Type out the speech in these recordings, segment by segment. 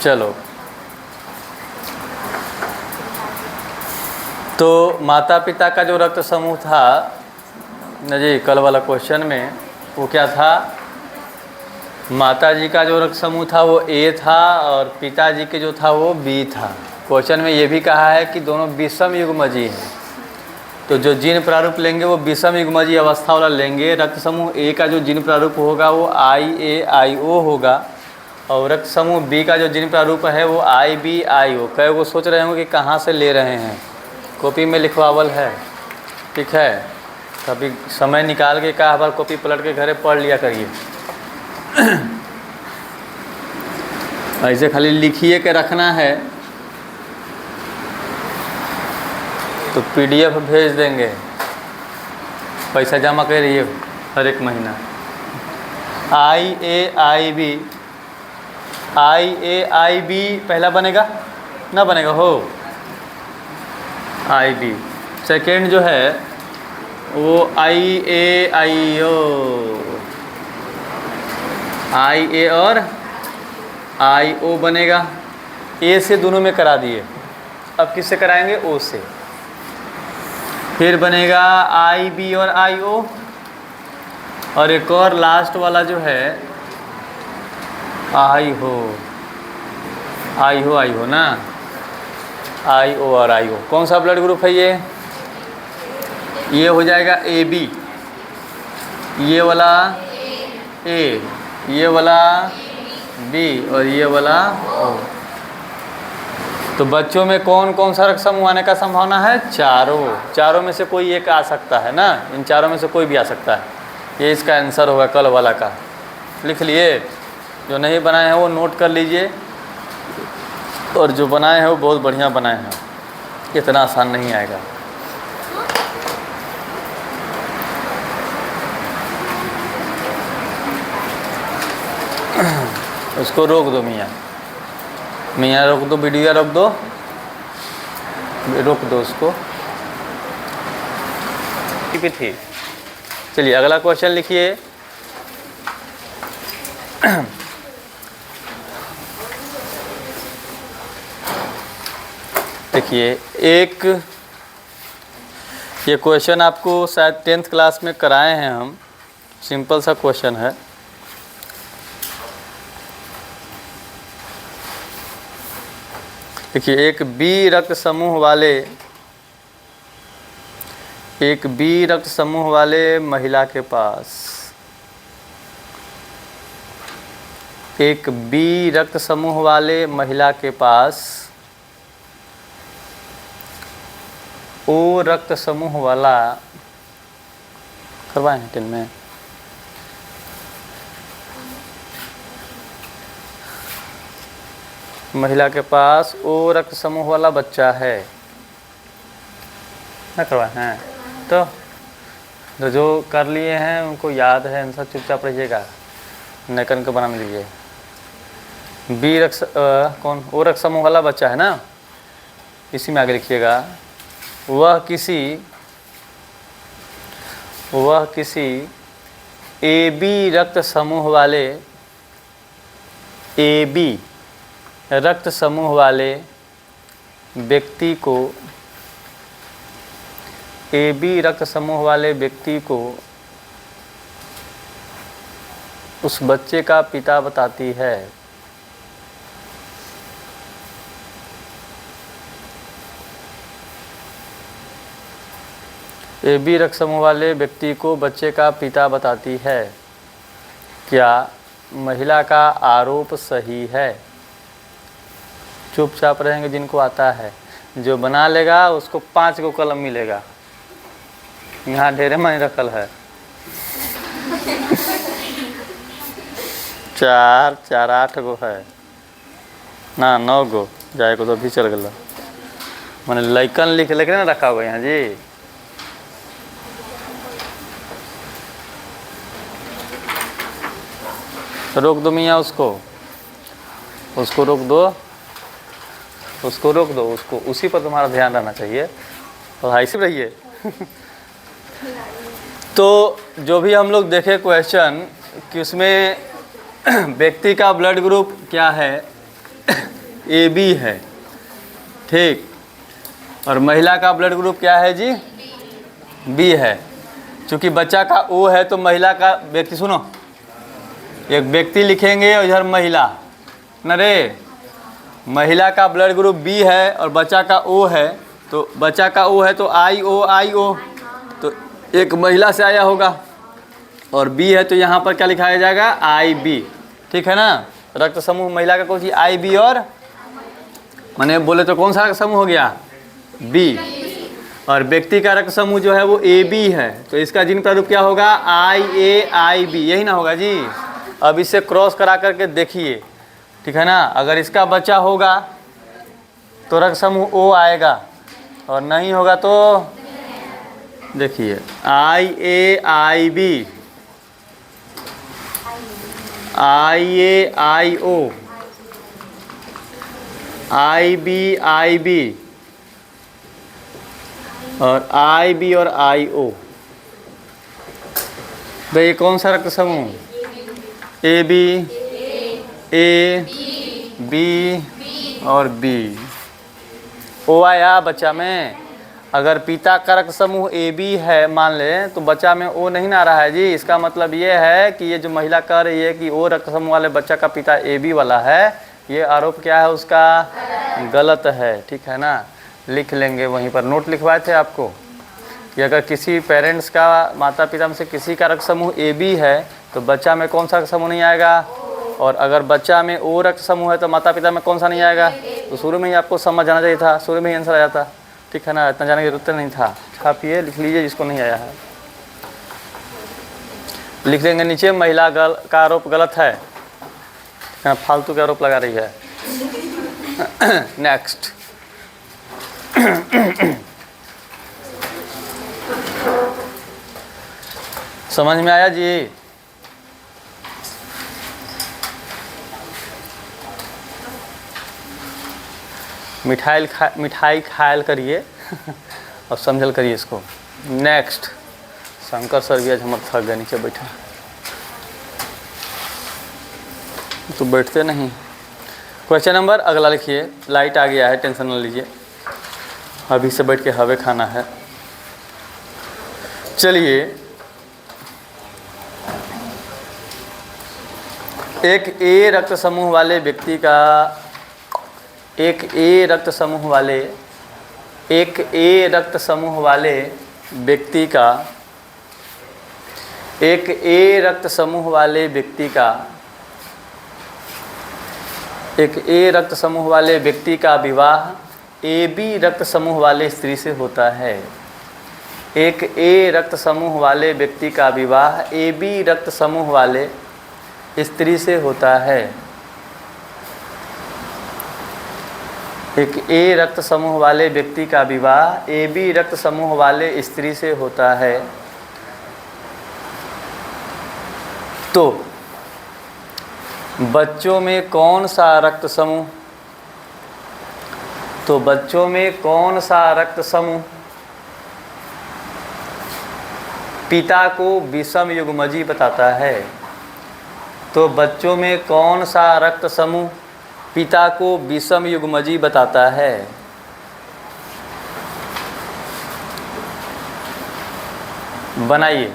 चलो, तो माता पिता का जो रक्त समूह था न जी, कल वाला क्वेश्चन में वो क्या था, माता जी का जो रक्त समूह था वो ए था और पिताजी के जो था वो बी था। क्वेश्चन में ये भी कहा है कि दोनों विषम युग्मजी हैं, तो जो जीन प्रारूप लेंगे वो विषम युग्मजी अवस्था वाला लेंगे। रक्त समूह ए का जो जीन प्रारूप होगा वो IA-IO होगा और रक्त समूह बी का जो जीन प्रारूप है वो IB-IO। कई वो सोच रहे होंगे कि कहाँ से ले रहे हैं, कॉपी में लिखवावल है, ठीक है। कभी समय निकाल के कहा बार कॉपी पलट के घरे पढ़ लिया करिए। ऐसे खाली लिखिए के रखना है तो PDF भेज देंगे, पैसा जमा करिए हर एक महीना। IA-IB पहला बनेगा ना, बनेगा हो IB। सेकेंड जो है वो IA-IO, IA और IO बनेगा। ए से दोनों में करा दिए, अब किससे कराएंगे, O से। फिर बनेगा IB और IO, और एक और लास्ट वाला जो है IO ना, IO और IO। कौन सा ब्लड ग्रुप है ये हो जाएगा AB, ये वाला A, ये वाला B और ये वाला O। तो बच्चों में कौन कौन सा रक्त समूह आने का संभावना है, चारों में से कोई एक आ सकता है ना, इन चारों में से कोई भी आ सकता है। ये इसका आंसर होगा कल वाला का। लिख लिए, जो नहीं बनाए हैं वो नोट कर लीजिए, और जो बनाए हैं वो बहुत बढ़िया बनाए हैं, इतना आसान नहीं आएगा। उसको रोक दो मियाँ रोक दो, वीडियो रोक दो उसको। थी, चलिए अगला क्वेश्चन लिखिए। देखिए, एक ये क्वेश्चन आपको शायद 10th क्लास में कराए हैं हम, सिंपल सा क्वेश्चन है। देखिए, एक बी रक्त समूह वाले महिला के पास, एक बी रक्त समूह वाले महिला के पास ओ रक्त समूह वाला, करवाएं हैं 10 में, महिला के पास ओ रक्त समूह वाला बच्चा है ना, करवाएं हैं। तो जो कर लिए हैं उनको याद है, आंसर चुपचाप रहिएगा, नकन को बना लीजिए। बी रक्त कौन, ओ रक्त समूह वाला बच्चा है ना, इसी में आगे लिखिएगा, वह किसी AB रक्त समूह वाले, AB रक्त समूह वाले व्यक्ति को, AB रक्त समूह वाले व्यक्ति को उस बच्चे का पिता बताती है। AB रक्त समूह वाले व्यक्ति को बच्चे का पिता बताती है। क्या महिला का आरोप सही है? चुपचाप रहेंगे जिनको आता है, जो बना लेगा उसको 5 को कलम मिलेगा। यहाँ ढेरे मानी रखल है, 4 4 8 गो है ना, 9 गो जाए को तो भी चल गया। मैंने लैकन लिख ना रखा हुआ यहाँ जी। रोक दो मियाँ, उसको रोक दो, उसको रोक दो, उसको उसी पर तुम्हारा ध्यान रहना चाहिए, पढ़ाई से रहिए। तो जो भी हम लोग देखे क्वेश्चन कि उसमें व्यक्ति का ब्लड ग्रुप क्या है ए बी है, ठीक। और महिला का ब्लड ग्रुप क्या है जी? बी है। चूँकि बच्चा का ओ है तो महिला का व्यक्ति, सुनो, एक व्यक्ति लिखेंगे और इधर महिला, न रे, महिला का ब्लड ग्रुप बी है और बच्चा का ओ है, तो बच्चा का ओ है तो आई ओ, तो एक महिला से आया होगा, और बी है तो यहाँ पर क्या लिखाया जाएगा? आई बी, ठीक है ना। रक्त समूह महिला का कौन सी? आई बी, और मैंने बोले तो कौन सा समूह हो गया? बी। और व्यक्ति का रक्त समूह जो है वो ए बी है, तो इसका जिन प्रारूप क्या होगा? आई ए आई बी, यही ना होगा जी। अब इसे क्रॉस करा करके देखिए, ठीक है ना। अगर इसका बच्चा होगा तो रक्त समूह ओ आएगा, और नहीं होगा तो देखिए आई ए आई बी, आई ए आई ओ, आई बी, और आई बी और आई ओ। भाई कौन सा रक्त समूह? ए बी और बी। ओ आया बच्चा में। अगर पिता का रक्त समूह ए बी है मान लें, तो बच्चा में ओ नहीं ना आ रहा है जी। इसका मतलब ये है कि ये जो महिला कह रही है कि ओ रक्त समूह वाले बच्चा का पिता ए बी वाला है, ये आरोप क्या है उसका? गलत है, ठीक है ना। लिख लेंगे, वहीं पर नोट लिखवाए थे आपको कि अगर किसी पेरेंट्स का, माता पिता में से किसी का रक्त समूह ए बी है तो बच्चा में कौन सा रक्त समूह नहीं आएगा, और अगर बच्चा में ओ रक्त समूह है तो माता पिता में कौन सा नहीं आएगा। तो शुरू में ही आपको समझ जाना चाहिए था, शुरू में ही आंसर आ जाता, ठीक है ना। इतना जाने की जरूरत नहीं था। छापिए, लिख लीजिए जिसको नहीं आया है, लिख देंगे नीचे महिला का आरोप गलत है, फालतू का आरोप लगा रही है। नेक्स्ट। समझ में आया जी? मिठाई खायल करिए और समझल करिए इसको। नेक्स्ट। शंकर सर भी आज हम थक गए, नीचे बैठे तो बैठते नहीं। क्वेश्चन नंबर अगला लिखिए। लाइट आ गया है, टेंशन न लीजिए, अभी से बैठ के हवे खाना है। चलिए, एक ए रक्त समूह वाले व्यक्ति का, एक ए रक्त समूह वाले व्यक्ति का, एक ए रक्त समूह वाले व्यक्ति का, एक ए रक्त समूह वाले व्यक्ति का विवाह ए बी रक्त समूह वाले स्त्री से होता है। एक ए रक्त समूह वाले व्यक्ति का विवाह ए बी रक्त समूह वाले स्त्री से होता है। एक ए रक्त समूह वाले व्यक्ति का विवाह ए बी रक्त समूह वाले स्त्री से होता है, तो बच्चों में कौन सा रक्त समूह, तो बच्चों में कौन सा रक्त समूह पिता को विषम युग्मजी बताता है। तो बच्चों में कौन सा रक्त समूह पिता को विषम युग्मजी बताता है। बनाइए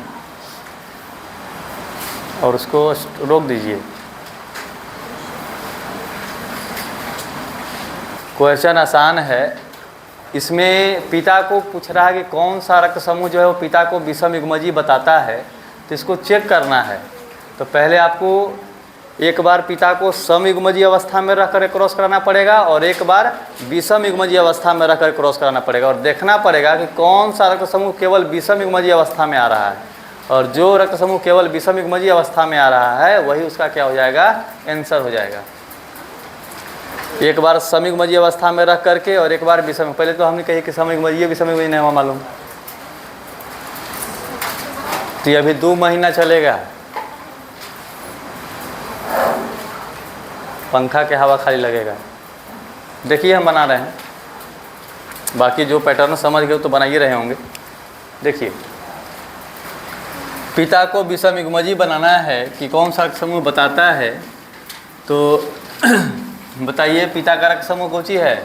और उसको रोक दीजिए। क्वेश्चन आसान है। इसमें पिता को पूछ रहा है कि कौन सा रक्त समूह जो है वो पिता को विषम युग्मजी बताता है, तो इसको चेक करना है। तो पहले आपको एक बार पिता को सम युग्मजी अवस्था में रखकर क्रॉस कराना पड़ेगा और एक बार विषम युग्मजी अवस्था में रखकर क्रॉस कराना पड़ेगा, और देखना पड़ेगा कि कौन सा रक्त समूह केवल विषम युग्मजी अवस्था में आ रहा है, और जो रक्त समूह केवल विषम युग्मजी अवस्था में आ रहा है वही उसका क्या हो जाएगा, आंसर हो जाएगा। एक बार सम युग्मजी अवस्था में रख करके और एक बार विषम। पहले तो हमने कही कि सम युग्मजी, विषम युग्मजी नहीं हुआ मालूम, तो ये अभी 2 महीना चलेगा, पंखा के हवा खाली लगेगा। देखिए हम बना रहे हैं, बाकी जो पैटर्न समझ गए तो बना ही रहे होंगे। देखिए, पिता को विषम युग्मजी बनाना है कि कौन सा समूह बताता है, तो बताइए पिता कारक समूह कौन सी है?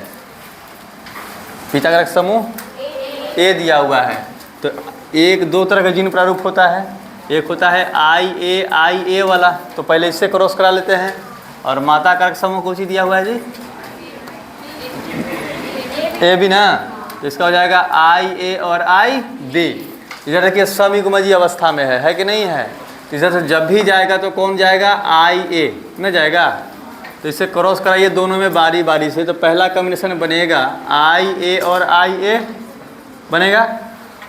पिता कारक समूह ए दिया हुआ है। तो एक दो तरह का जीन प्रारूप होता है, एक होता है आई ए वाला, तो पहले इससे क्रॉस करा लेते हैं। और माता कारक समूह कौन सी दिया हुआ है जी? ए बी ना, तो इसका हो जाएगा आई ए और आई बी। इधर देखिए समिगमजी अवस्था में है कि नहीं है? तो इधर से जब भी जाएगा तो कौन जाएगा? आई ए ना जाएगा। तो इसे क्रॉस कराइए दोनों में बारी बारी से। तो पहला कॉम्बिनेशन बनेगा आई ए और आई ए बनेगा,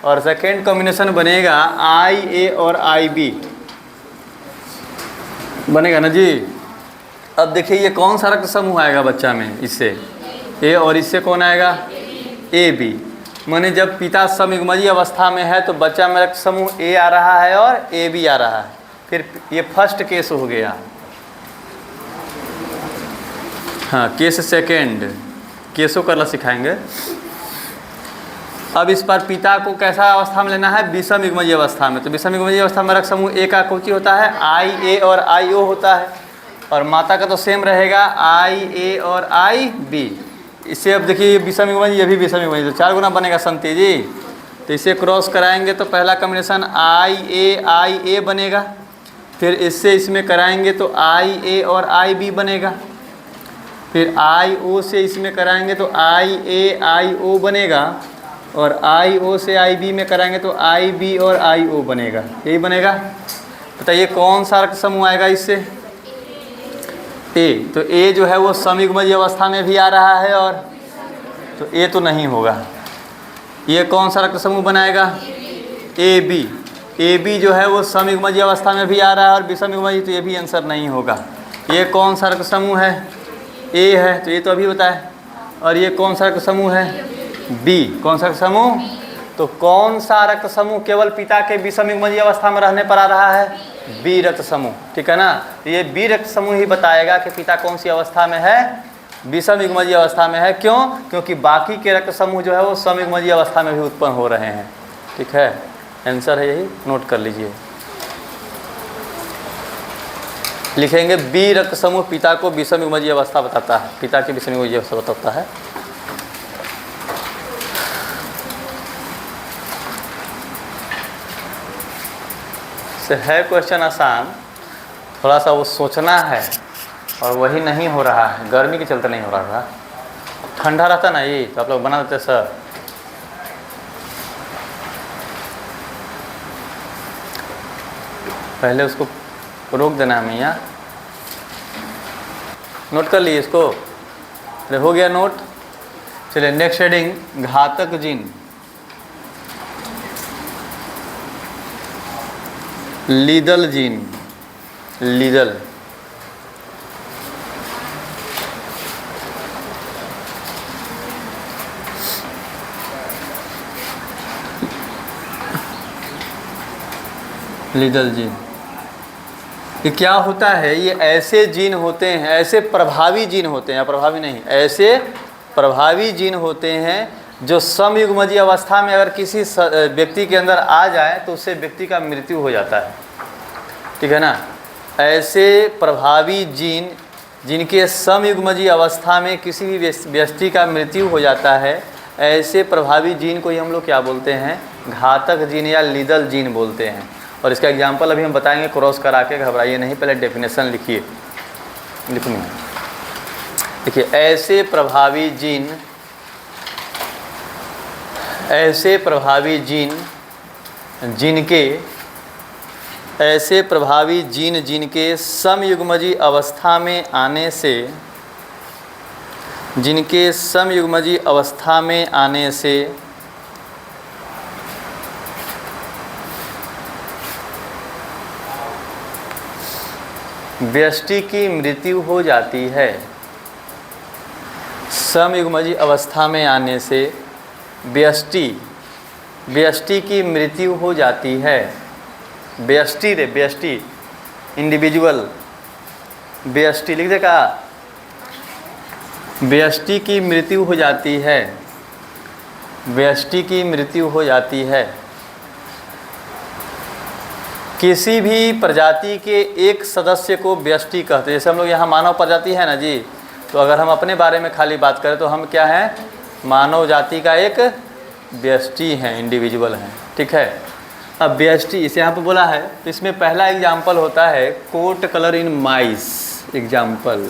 और सेकेंड कॉम्बिनेशन बनेगा आई ए और आई बी बनेगा ना जी। अब देखिए ये कौन सा रक्त समूह आएगा बच्चा में? इससे ए, और इससे कौन आएगा? A B. माने जब पिता समिगमजी अवस्था में है तो बच्चा में रक्त समूह ए आ रहा है और ए बी आ रहा है। फिर ये फर्स्ट केस हो गया। हाँ, केस सेकेंड, केसों करना सिखाएंगे। अब इस पर पिता को कैसा अवस्था में लेना है? विषमयुग्मजीय अवस्था में। तो विषमयुग्मजीय अवस्था में रक्त समूह ए का कौन होता है? आई ए और आई ओ होता है। और माता का तो सेम रहेगा आई ए और आई बी। इससे अब देखिए विषमयुग्मजीय, ये भी विषमयुग्मजीय, तो 4 गुना बनेगा संति जी। तो इसे क्रॉस कराएंगे तो पहला कॉम्बिनेशन आई ए बनेगा। फिर इससे इसमें कराएंगे तो आई ए और आई बी बनेगा। फिर आई ओ से इसमें कराएंगे तो आई ए आई ओ बनेगा। और आई ओ से आई बी में कराएंगे तो आई बी और आई ओ बनेगा। यही बनेगा। बताइए कौन सा रक्त समूह आएगा इससे? ए। तो ए जो है वो समिगमजीय अवस्था में भी आ रहा है, और तो ए तो नहीं होगा। ये कौन सा रक्त समूह बनाएगा? A B. ए बी जो है वो समिगमजीय अवस्था में भी आ रहा है और विषमयुग्मजीय, तो ये भी आंसर नहीं होगा। ये कौन सा रक्त समूह है? ए है, तो ये तो अभी बताए। और ये कौन सा रक्त समूह है? बी। कौन सा रक्त समूह? तो कौन सा रक्त समूह केवल पिता के विषमयुग्मजीय अवस्था में रहने पर आ रहा है? बी रक्त समूह, ठीक है ना। तो ये बी रक्त समूह ही बताएगा कि पिता कौन सी अवस्था में है? विषमयुग्मजीय अवस्था में है। क्यों? क्योंकि बाकी के रक्त समूह जो है वो समयुग्मजीय अवस्था में भी उत्पन्न हो रहे हैं। ठीक है, आंसर है यही, नोट कर लीजिए। लिखेंगे बी रक्त समूह पिता को विषमयुग्मजीय अवस्था बताता है, पिता की विषमयुग्मजीय अवस्था बताता है। से है क्वेश्चन आसान, थोड़ा सा वो सोचना है और वही नहीं हो रहा है। गर्मी के चलते नहीं हो रहा था, ठंडा रहता ना ये तो आप लोग बना देते सर। पहले उसको रोक देना हमें यहाँ। नोट कर लिए इसको? अरे हो गया नोट। चलिए नेक्स्ट हेडिंग, घातक जीन। लीदल जीन, लीदल। लीदल जीन ये क्या होता है? ये ऐसे जीन होते हैं, ऐसे प्रभावी जीन होते हैं, प्रभावी नहीं, ऐसे प्रभावी जीन होते हैं जो समयुग्मजीय अवस्था में अगर किसी व्यक्ति के अंदर आ जाए तो उससे व्यक्ति का मृत्यु हो जाता है। ठीक है ना। ऐसे प्रभावी जीन जिनके समयुग्मजीय अवस्था में किसी भी व्यक्ति का मृत्यु हो जाता है, ऐसे प्रभावी जीन को ही हम लोग क्या बोलते हैं? घातक जीन या लीदल जीन बोलते हैं। और इसका एग्जाम्पल अभी हम बताएंगे क्रॉस करा के, घबराइए नहीं, पहले डेफिनेशन लिखिए। लिखूँगा, देखिए ऐसे प्रभावी जीन, ऐसे प्रभावी जीन जिनके, ऐसे प्रभावी जीन जिनके समयुग्मजीय अवस्था में आने से, जिनके समयुग्मजीय अवस्था में आने से व्यष्टि की मृत्यु हो जाती है। समयुग्मजीय अवस्था में आने से व्यष्टि की मृत्यु हो जाती है। व्यष्टि इंडिविजुअल, व्यष्टि लिख दे का, व्यष्टि की मृत्यु हो जाती है, व्यष्टि की मृत्यु हो जाती है। किसी भी प्रजाति के एक सदस्य को व्यष्टि कहते हैं। जैसे हम लोग यहाँ मानव प्रजाति है ना जी, तो अगर हम अपने बारे में खाली बात करें तो हम क्या हैं, मानव जाति का एक व्यष्टि हैं, इंडिविजुअल हैं, ठीक है। अब व्यष्टि इसे यहाँ पे बोला है, तो इसमें पहला एग्जाम्पल होता है coat colour in mice. Example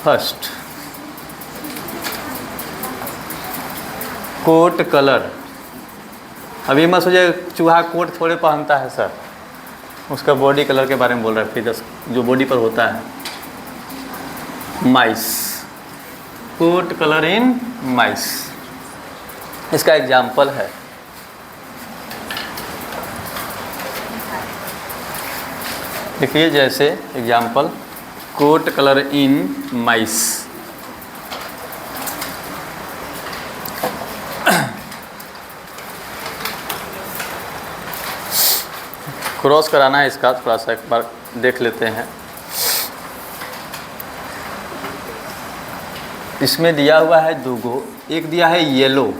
first, coat colour. अभी मत सोचिए चूहा कोट थोड़े पहनता है सर, उसका बॉडी कलर के बारे में बोल रहा है, फीचर्स जो बॉडी पर होता है। माइस, कोट कलर इन माइस, इसका एग्जाम्पल है। देखिए जैसे example coat colour in mice. Cross कराना है इसका, थोड़ा सा एक बार देख लेते हैं। इसमें दिया हुआ है दो गो, एक दिया है येलो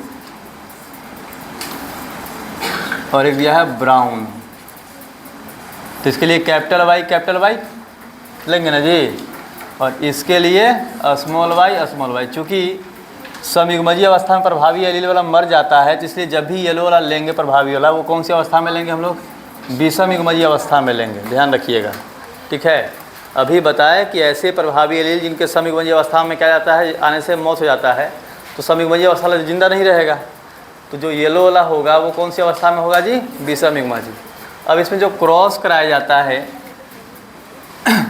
और एक दिया है ब्राउन। तो इसके लिए कैपिटल वाई लेंगे ना जी, और इसके लिए स्मॉल वाई। चूँकि समिगमजी अवस्था में प्रभावी एलील वाला मर जाता है, तो इसलिए जब भी येलो वाला लेंगे प्रभावी वाला, वो कौन सी अवस्था में लेंगे हम लोग, विषमयुग्मजी अवस्था में लेंगे, ध्यान रखिएगा, ठीक है। अभी बताया कि ऐसे प्रभावी एलील जिनके समिगमजी अवस्था में क्या जाता है, आने से मौत हो जाता है, तो समिगमजी अवस्था वाला जिंदा नहीं रहेगा। तो जो येलो वाला होगा वो कौन सी अवस्था में होगा जी, विषमयुग्मजी। अब इसमें जो क्रॉस कराया जाता है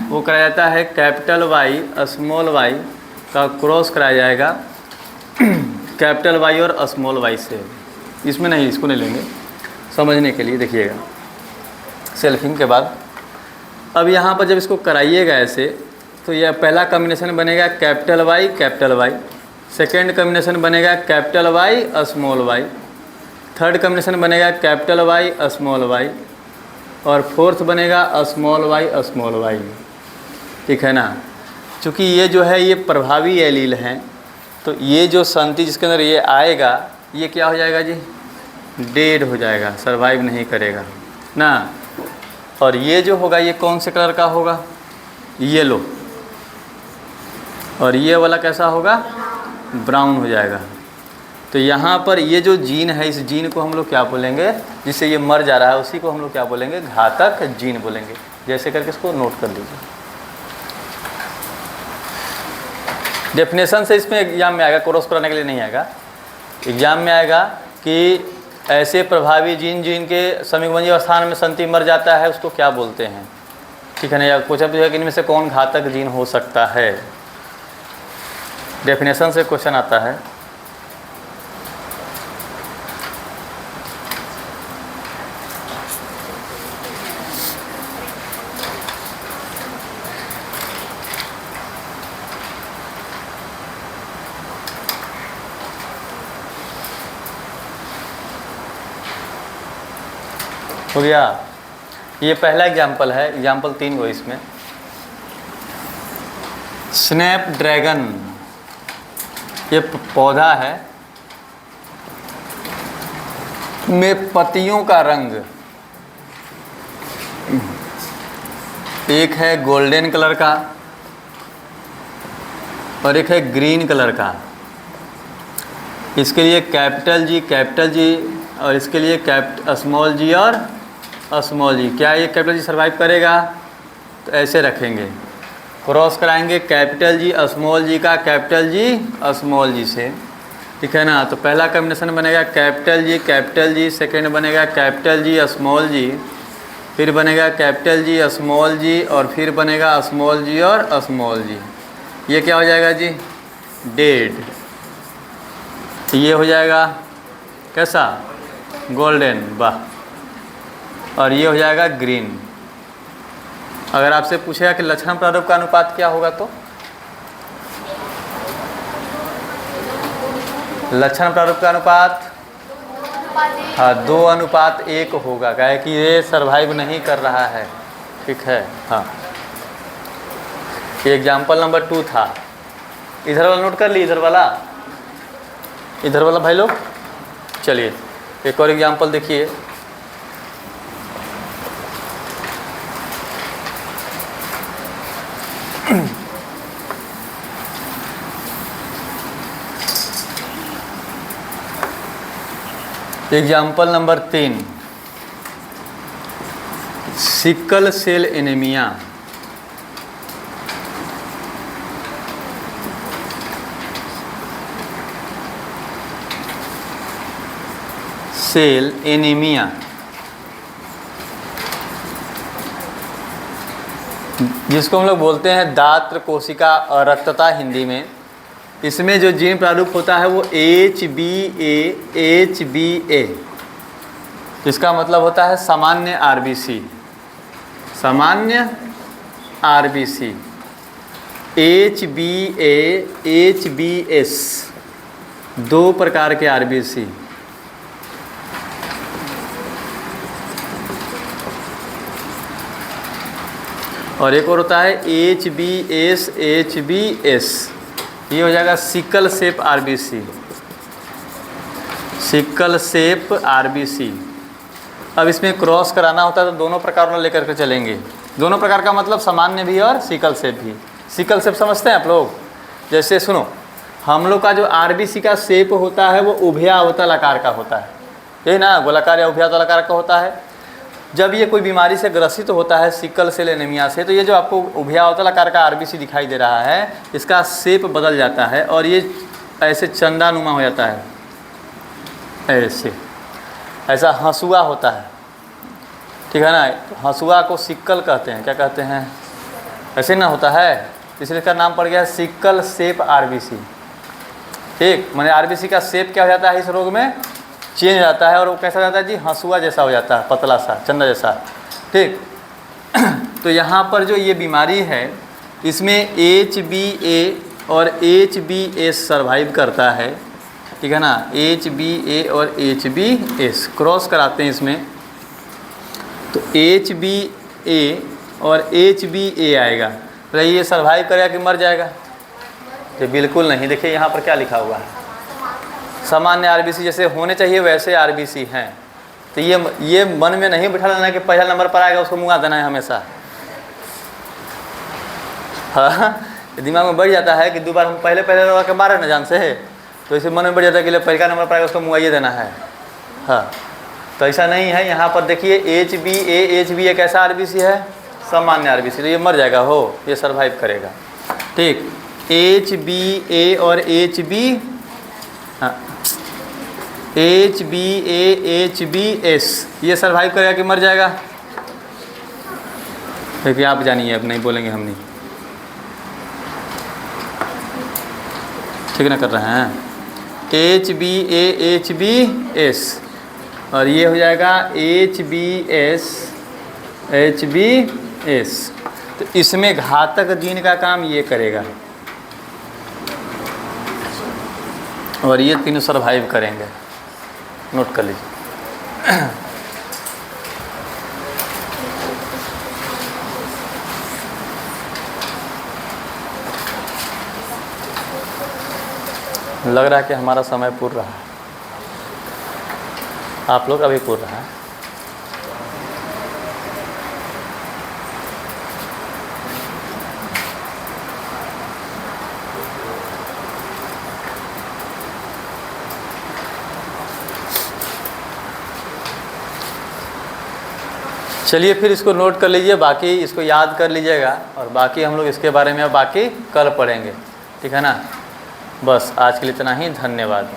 वो कराया जाता है कैपिटल वाई स्मॉल वाई का क्रॉस कराया जाएगा कैपिटल वाई और स्मॉल वाई से। इसमें नहीं, इसको नहीं लेंगे, समझने के लिए देखिएगा सेल्फिंग के बाद। अब यहाँ पर जब इसको कराइएगा ऐसे, तो यह पहला कॉम्बिनेशन बनेगा कैपिटल वाई, सेकेंड कॉम्बिनेशन बनेगा capital Y small Y, third combination बनेगा कैपिटल वाई स्मॉल वाई, और फोर्थ बनेगा स्मॉल वाई, ठीक है ना। चूँकि ये जो है ये प्रभावी एलील हैं, तो ये जो संति जिसके अंदर ये आएगा, ये क्या हो जाएगा जी, डेड हो जाएगा, सरवाइव नहीं करेगा ना। और ये जो होगा ये कौन से कलर का होगा, येलो, और ये वाला कैसा होगा, ब्राउन हो जाएगा। तो यहाँ पर ये जो जीन है, इस जीन को हम लोग क्या बोलेंगे, जिससे ये मर जा रहा है उसी को हम लोग क्या बोलेंगे, घातक जीन बोलेंगे। जैसे करके इसको नोट कर लीजिए। डेफिनेशन से इसमें एग्जाम में आएगा, क्रॉस कराने के लिए नहीं आएगा, एग्जाम में आएगा कि ऐसे प्रभावी जीन जिनके समिगमजी अवस्थान में संति मर जाता है उसको क्या बोलते हैं, ठीक है ना। या पूछा कि इनमें से कौन घातक जीन हो सकता है, डेफिनेशन से क्वेश्चन आता है। हो गया, ये पहला एग्जाम्पल है। एग्जाम्पल 3 को इसमें स्नैपड्रैगन, ये पौधा है में पत्तियों का रंग एक है गोल्डन कलर का और एक है ग्रीन कलर का। इसके लिए कैपिटल जी और इसके लिए स्मॉल जी और स्मॉल जी। क्या ये कैपिटल जी सर्वाइव करेगा, तो ऐसे रखेंगे, क्रॉस कराएंगे कैपिटल जी स्मॉल जी का कैपिटल जी स्मॉल जी से, ठीक है ना। तो पहला कॉम्बिनेशन बनेगा कैपिटल जी, सेकेंड बनेगा कैपिटल जी स्मॉल जी, फिर बनेगा कैपिटल जी स्मॉल जी, और फिर बनेगा स्मॉल जी और स्मॉल जी। ये क्या हो जाएगा जी, डेड। ये हो जाएगा कैसा, गोल्डन, वाह। और ये हो जाएगा ग्रीन। अगर आपसे पूछेगा कि लक्षण प्रारूप का अनुपात क्या होगा, तो लक्षण प्रारूप का अनुपात हाँ 2:1 होगा, क्या है कि ये सर्वाइव नहीं कर रहा है, ठीक है। हाँ, ये एग्जाम्पल नंबर 2 था। इधर वाला नोट कर ली, इधर वाला भाई लोग। चलिए एक और एग्जाम्पल देखिए। Example number 3, sickle cell anaemia. Cell anaemia जिसको हम लोग बोलते हैं दात्र कोशिका अरक्तता हिंदी में। इसमें जो जीन प्रारूप होता है वो HbA। इसका मतलब होता है सामान्य RBC। सामान्य RBC HbA HbS, दो प्रकार के RBC। और एक और होता है HbS HbS, ये हो जाएगा सिकल सेप RBC। सिकल सेप RBC। अब इसमें क्रॉस कराना होता है तो दोनों प्रकारों लेकर के चलेंगे। दोनों प्रकार का मतलब सामान्य भी और सिकल सेप भी। सिकल सेप समझते हैं आप लोग? जैसे सुनो, हम लोग का जो RBC का शेप होता है वो उभयावतल आकार का होता है, यही ना, गोलाकार या उभयावतल आकार का होता है। जब ये कोई बीमारी से ग्रसित होता है सिकल सेल एनीमिया से, तो ये जो आपको उभयावतल आकार का RBC दिखाई दे रहा है, इसका शेप बदल जाता है और ये ऐसे चंदानुमा हो जाता है, ऐसे, ऐसा हंसुआ होता है, ठीक है ना। तो हंसुआ को सिक्कल कहते हैं, क्या कहते हैं, ऐसे ना होता है, इसलिए इसका नाम पड़ गया सिकल सेप RBC। ठीक, मैंने RBC का शेप क्या हो जाता है इस रोग में, चेंज हो जाता है और वो कैसा हो जाता है जी, हंसुआ जैसा हो जाता है, पतला सा, चंदा जैसा। ठीक तो यहाँ पर जो ये बीमारी है इसमें HbA और HbS सर्वाइव करता है, ठीक है ना। HbA और HbS क्रॉस कराते हैं इसमें, तो HbA और HbA आएगा। तो ये सर्वाइव करेगा कि मर जाएगा? तो बिल्कुल नहीं। देखिए यहाँ पर क्या लिखा हुआ है, सामान्य RBC जैसे होने चाहिए वैसे RBC हैं। तो ये मन में नहीं बिठा लेना कि पहला नंबर पर आएगा उसको मुँगा देना है हमेशा। हाँ, दिमाग में बढ़ जाता है कि दो बार हम पहले लगा के मारे ना जान से, तो इसे मन में बढ़ जाता है कि पहला नंबर पर आएगा उसको मुँगाइए देना है। हाँ, तो ऐसा नहीं है। यहाँ पर देखिए HbA कैसा RBC है, सामान्य RBC, तो ये मर जाएगा, हो ये सर्वाइव करेगा। ठीक, HbA और HbA HbS ये सर्वाइव करेगा कि मर जाएगा? देखिए आप जानिए, अब नहीं बोलेंगे हम नहीं, ठीक ना कर रहे हैं। HbA HbS और ये हो जाएगा HbS HbS। तो इसमें घातक जीन का काम ये करेगा और ये तीनों सर्वाइव करेंगे, नोट कर लीजिए। लग रहा है कि हमारा समय पूर्ण रहा है, आप लोग अभी पूर्ण रहा है। चलिए फिर इसको नोट कर लीजिए, बाकी इसको याद कर लीजिएगा और बाकी हम लोग इसके बारे में बाकी कल पढ़ेंगे, ठीक है ना। बस आज के लिए इतना ही, धन्यवाद।